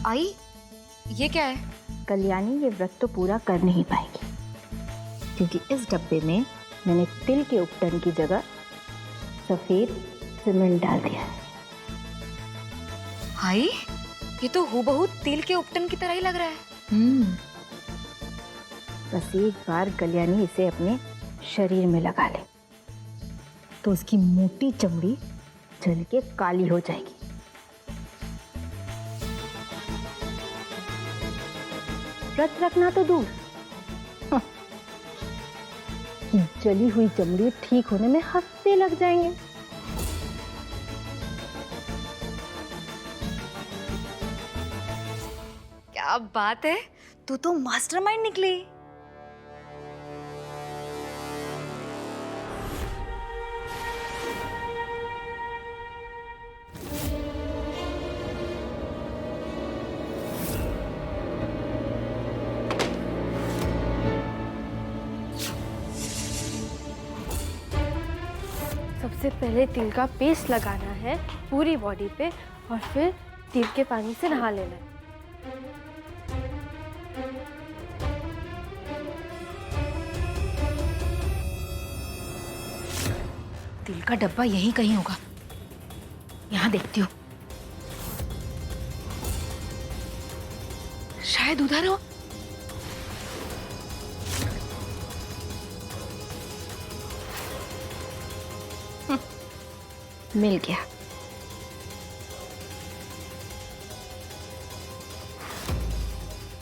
आई, ये क्या है? कल्याणी ये व्रत तो पूरा कर नहीं पाएगी, क्योंकि इस डब्बे में मैंने तिल के उपटन की जगह सफेद सीमेंट डाल दिया है। आई, ये तो हूबहू तिल के उपटन की तरह ही लग रहा है। बस एक बार कल्याणी इसे अपने शरीर में लगा ले तो उसकी मोटी चमड़ी जल के काली हो जाएगी। व्रत रखना तो दूर, जली हुई चमड़ी ठीक होने में हफ्ते लग जाएंगे। क्या बात है, तू तो मास्टरमाइंड निकली। सबसे पहले तिल का पेस्ट लगाना है पूरी बॉडी पे और फिर तिल के पानी से नहा लेना है। तिल का डब्बा यहीं कहीं होगा, यहाँ देखती हूँ। शायद उधर हो। मिल गया।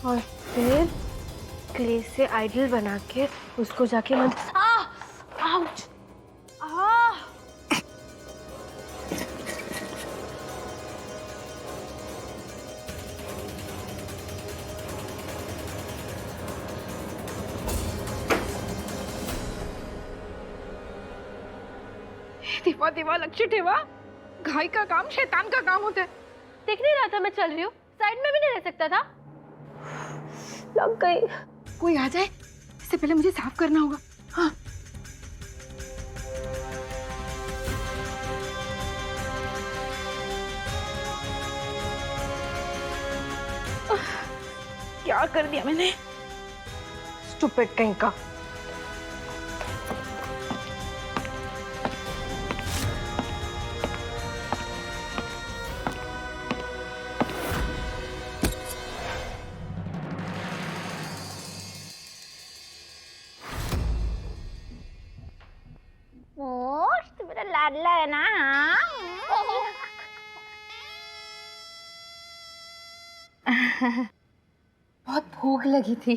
और फिर क्ले से आइडल बना के उसको जाके आउच! दिवा दिवा लक्ष्य ठेवा, घाई का काम शैतान का काम होता है। देख नहीं रहा था मैं चल रही हूँ, साइड में भी नहीं रह सकता था। लग गई। कोई आ जाए इससे पहले मुझे साफ करना होगा। हाँ। क्या कर दिया मैंने? स्टूपिड कहीं का। तो मेरा लाडला है ना। बहुत भूख लगी थी।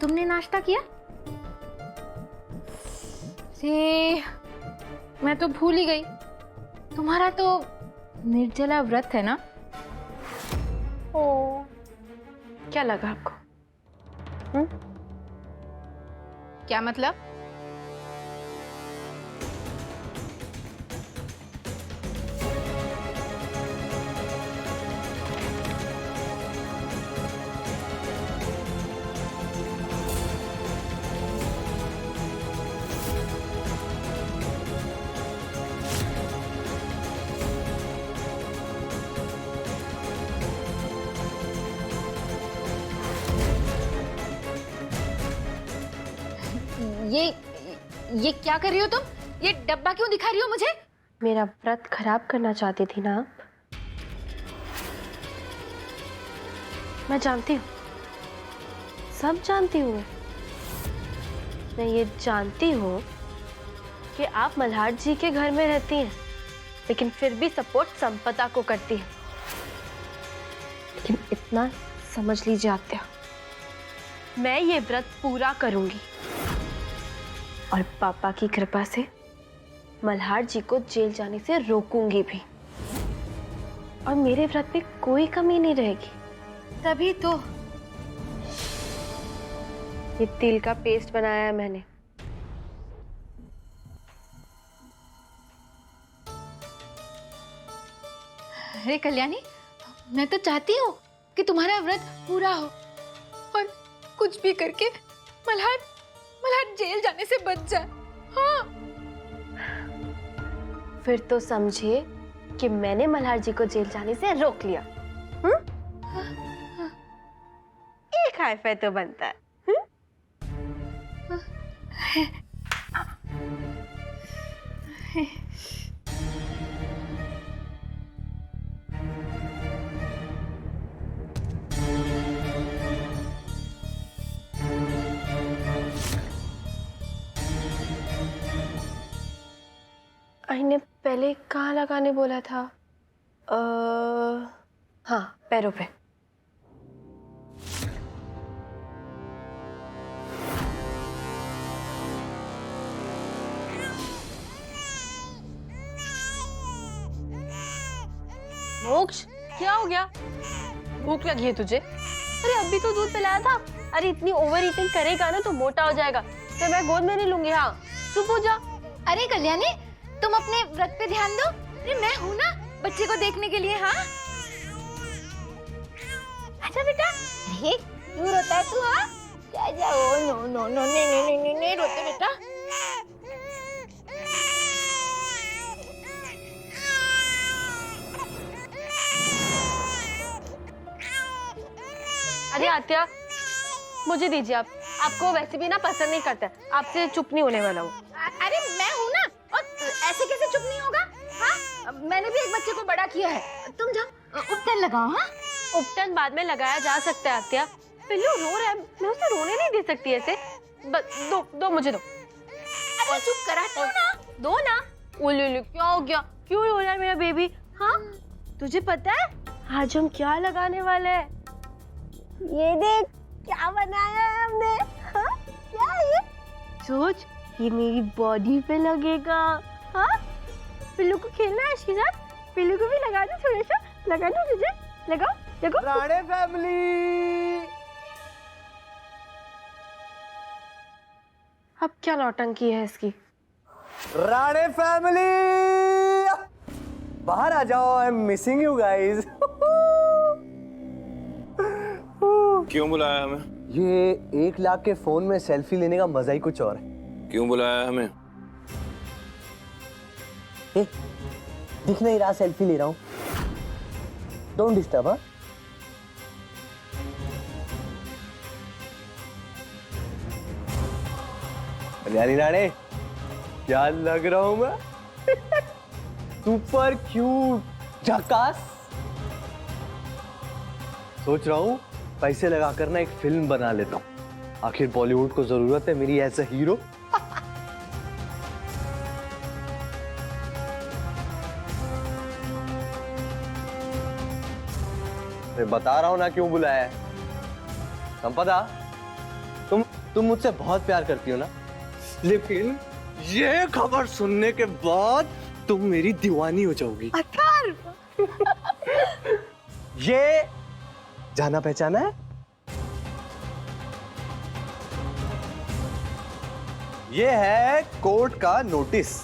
तुमने नाश्ता किया? मैं तो भूल ही गई। तुम्हारा तो निर्जला व्रत है ना? ओ, क्या लगा आपको? क्या मतलब? ये क्या कर रही हो तुम? ये डब्बा क्यों दिखा रही हो मुझे? मेरा व्रत खराब करना चाहती थी ना आप? मैं जानती हूँ, सब जानती हूँ। मैं ये जानती हूँ कि आप मल्हार जी के घर में रहती हैं, लेकिन फिर भी सपोर्ट संपदा को करती हैं। लेकिन इतना समझ लीजिए आत्या, मैं ये व्रत पूरा करूंगी और पापा की कृपा से मल्हार जी को जेल जाने से रोकूंगी भी, और मेरे व्रत में कोई कमी नहीं रहेगी। तभी तो ये तिल का पेस्ट बनाया है मैंने। अरे कल्याणी, मैं तो चाहती हूँ कि तुम्हारा व्रत पूरा हो और कुछ भी करके मल्हार जेल जाने से बच जाए। हाँ। फिर तो समझिए कि मैंने मल्हार जी को जेल जाने से रोक लिया। एक हाई फाई तो बनता है। ने पहले कहाँ लगाने बोला था? हाँ, पैरों पे। मोक्ष, क्या हो गया? भूख लगी है तुझे? अरे अभी तो दूध पिलाया था। अरे इतनी ओवर ईटिंग करेगा ना तो मोटा हो जाएगा। तो मैं गोद में नहीं लूंगी। हाँ, चुप हो जा। अरे कल्याणी, तुम अपने व्रत पे ध्यान दो। अरे मैं हूँ ना बच्चे को देखने के लिए। हाँ, अच्छा बेटा। अरे क्यों रोता है तू? हाँ, जा। ओ नो नो नो, नहीं रोते बेटा। अरे आत्या, मुझे दीजिए आप। आपको वैसे भी ना पसंद नहीं करता। आपसे चुप नहीं होने वाला हूँ। अरे मैं हूँ ना, और ऐसे कैसे चुप नहीं होगा? हाँ, मैंने भी एक बच्चे को बड़ा किया है। तुम जाओ उपटन लगाओ। हाँ, उपटन बाद में लगाया जा सकता है आत्या। पिल्लू रो रहा है, मैं उसे रोने नहीं दे सकती ऐसे। दो मुझे दो। अरे चुप कराती हूँ ना। दो ना। उल्लू, क्या हो गया? क्यों रो रहा है मेरा बेबी? हाँ, तुझे पता है आज हम क्या लगाने वाले हैं? ये देख क्या बनाया है हमने। हाँ, क्या है ये? सोच, ये मेरी बॉडी पे लगेगा। हाँ, पिल्लू को खेलना है इसके साथ। पिल्लू को भी लगा दो, थोड़ा सा लगा दो। तुझे लगाओ, देखो। राणे फैमिली, अब क्या नौटंकी है इसकी? राणे फैमिली, बाहर आ जाओ। I am missing you guys. क्यों बुलाया हमें? ये 1 लाख के फोन में सेल्फी लेने का मजा ही कुछ और है। क्यों बुलाया हमें? दिख नहीं रहा, सेल्फी ले रहा हूँ। Don't disturb. हाँ, कल्याणी राणे, क्या लग रहा हूं मैं? सुपर क्यूट, झकास। सोच रहा हूँ पैसे लगाकर ना एक फिल्म बना लेता हूँ। आखिर बॉलीवुड को जरूरत है मेरी एज अ हीरो। मैं बता रहा हूँ ना क्यों बुलाया है। संपदा, तुम मुझसे बहुत प्यार करती हो ना, लेकिन ये खबर सुनने के बाद तुम मेरी दीवानी हो जाओगी। ये जाना पहचाना है? ये है कोर्ट का नोटिस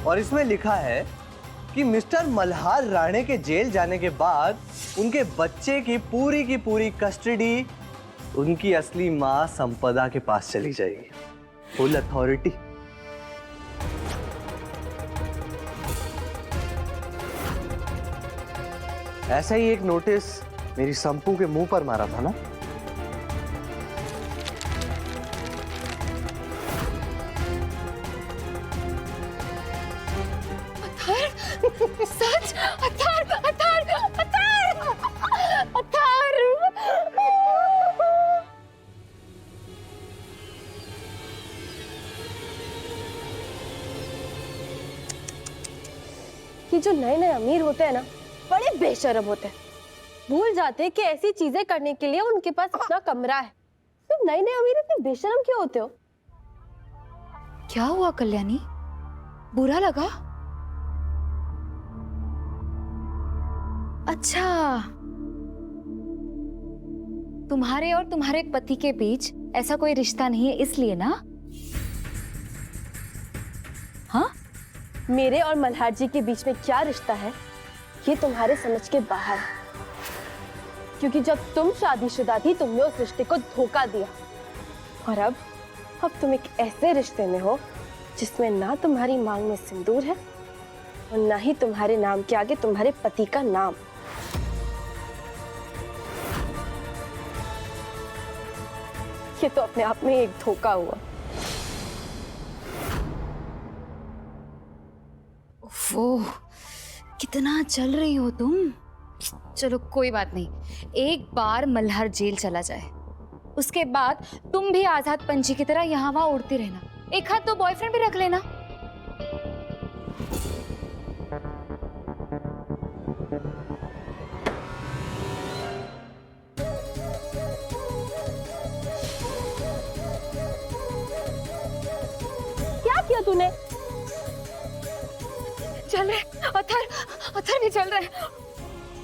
और इसमें लिखा है कि मिस्टर मल्हार राणे के जेल जाने के बाद उनके बच्चे की पूरी कस्टडी उनकी असली मां संपदा के पास चली जाएगी। Full authority. ऐसा ही एक नोटिस मेरी संपू के मुंह पर मारा था ना। सच? अथार। ये जो नए अमीर होते हैं ना, बड़े बेशर्म होते हैं। भूल जाते हैं कि ऐसी चीजें करने के लिए उनके पास इतना कमरा है। तुम नए अमीर इतने बेशर्म क्यों होते हो? क्या हुआ कल्याणी? बुरा लगा? अच्छा, तुम्हारे और तुम्हारे पति के बीच ऐसा कोई रिश्ता नहीं है इसलिए ना? हाँ, मेरे और मल्हार जी के बीच में क्या रिश्ता है ये तुम्हारे समझ के बाहर है। क्योंकि जब तुम शादीशुदा थी तुमने उस रिश्ते को धोखा दिया, और अब तुम एक ऐसे रिश्ते में हो जिसमें ना तुम्हारी मांग में सिंदूर है और ना ही तुम्हारे नाम के आगे तुम्हारे पति का नाम। ये तो अपने आप में एक धोखा हुआ। वो कितना चल रही हो तुम। चलो कोई बात नहीं, एक बार मल्हार जेल चला जाए उसके बाद तुम भी आजाद पंछी की तरह यहाँ वहां उड़ती रहना। एक हाथ तो बॉयफ्रेंड भी रख लेना। क्या किया तूने? चल रहे अथर, अथर भी चल रहे।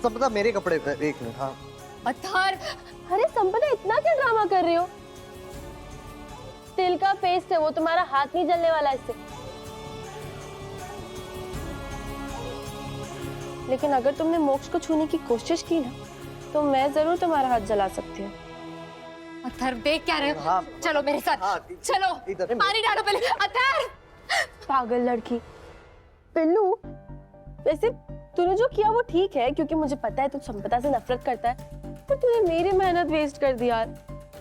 संपदा मेरे कपड़े पर, एक मिनट। हाँ अथर, अरे संपदा इतना क्या ड्रामा कर रही हो? तिल का पेस्ट है वो, तुम्हारा हाथ नहीं जलने वाला इससे। लेकिन अगर तुमने मोक्ष को छूने की कोशिश की ना तो मैं जरूर तुम्हारा हाथ जला सकती हूँ। अथर देख क्या रहे हो? हाँ। चलो मेरे साथ। हाँ, चलो इधर। पानी डालो पहले। अथर, पागल लड़की। पिल्लू, वैसे तूने जो किया वो ठीक है क्योंकि मुझे पता है तू संपदा से नफरत करता है, पर तूने मेरी मेहनत वेस्ट कर दी यार।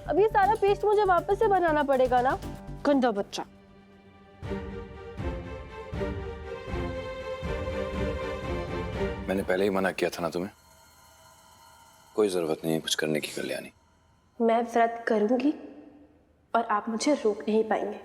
अब ये सारा पेस्ट मुझे वापस से बनाना पड़ेगा ना। गंदा बच्चा। मैंने पहले ही मना किया था ना तुम्हें। कोई जरूरत नहीं है कुछ करने की कल्याणी। मैं व्रत करूंगी और आप मुझे रोक नहीं पाएंगे।